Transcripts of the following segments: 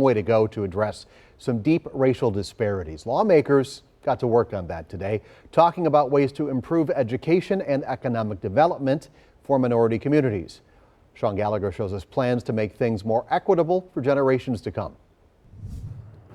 way to go to address some deep racial disparities. Lawmakers got to work on that today, talking about ways to improve education and economic development for minority communities. Sean Gallagher shows us plans to make things more equitable for generations to come.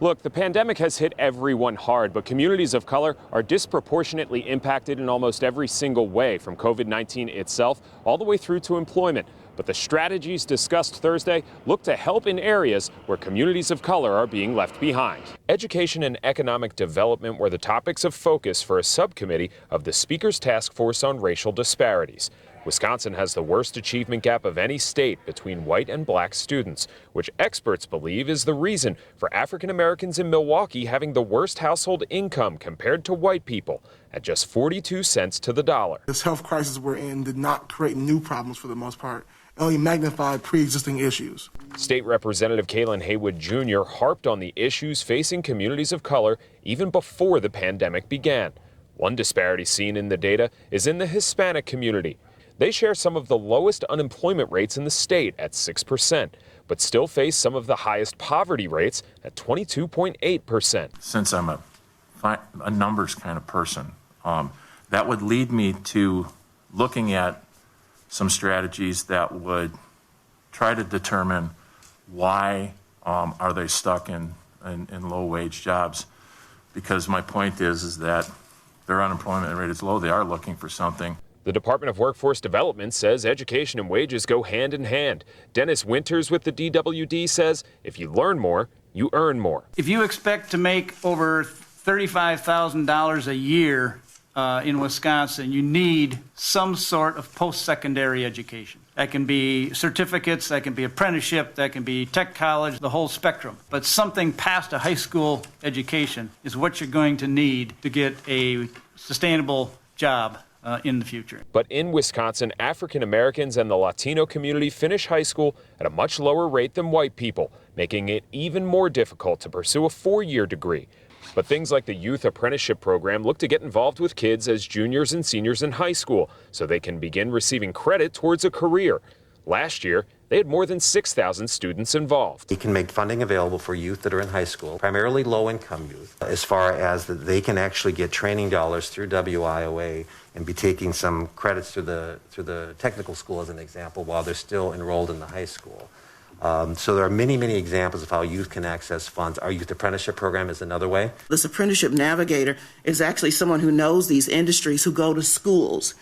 Look, the pandemic has hit everyone hard, but communities of color are disproportionately impacted in almost every single way, from COVID-19 itself all the way through to employment. But the strategies discussed Thursday look to help in areas where communities of color are being left behind. Education and economic development were the topics of focus for a subcommittee of the Speaker's Task Force on Racial Disparities. Wisconsin has the worst achievement gap of any state between white and black students, which experts believe is the reason for African Americans in Milwaukee having the worst household income compared to white people at just 42 cents to the dollar. This health crisis we're in did not create new problems for the most part. It only magnified pre-existing issues. State Representative Kalen Haywood Jr. harped on the issues facing communities of color even before the pandemic began. One disparity seen in the data is in the Hispanic community. They share some of the lowest unemployment rates in the state at 6%, but still face some of the highest poverty rates at 22.8%. Since I'm a numbers kind of person, that would lead me to looking at some strategies that would try to determine why are they stuck in low-wage jobs. Because my point is that their unemployment rate is low. They are looking for something. The Department of Workforce Development says education and wages go hand in hand. Dennis Winters with the DWD says if you learn more, you earn more. If you expect to make over $35,000 a year in Wisconsin, you need some sort of post-secondary education. That can be certificates, that can be apprenticeship, that can be tech college, the whole spectrum. But something past a high school education is what you're going to need to get a sustainable job in the future. But in Wisconsin, African Americans and the Latino community finish high school at a much lower rate than white people, making it even more difficult to pursue a four-year degree. But things like the Youth Apprenticeship Program look to get involved with kids as juniors and seniors in high school so they can begin receiving credit towards a career. Last year, they had more than 6,000 students involved. We can make funding available for youth that are in high school, primarily low-income youth, as far as that they can actually get training dollars through WIOA and be taking some credits through the technical school, as an example, while they're still enrolled in the high school. So there are many, many examples of how youth can access funds. Our youth apprenticeship program is another way. This apprenticeship navigator is actually someone who knows these industries, who go to schools,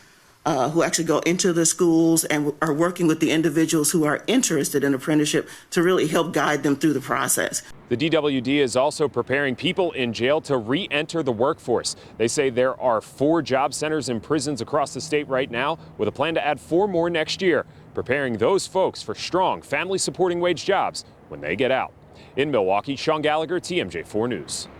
who actually go into the schools and are working with the individuals who are interested in apprenticeship to really help guide them through the process. The DWD is also preparing people in jail to re-enter the workforce. They say there are 4 job centers in prisons across the state right now, with a plan to add 4 more next year, preparing those folks for strong family-supporting wage jobs when they get out. In Milwaukee, Sean Gallagher, TMJ4 News.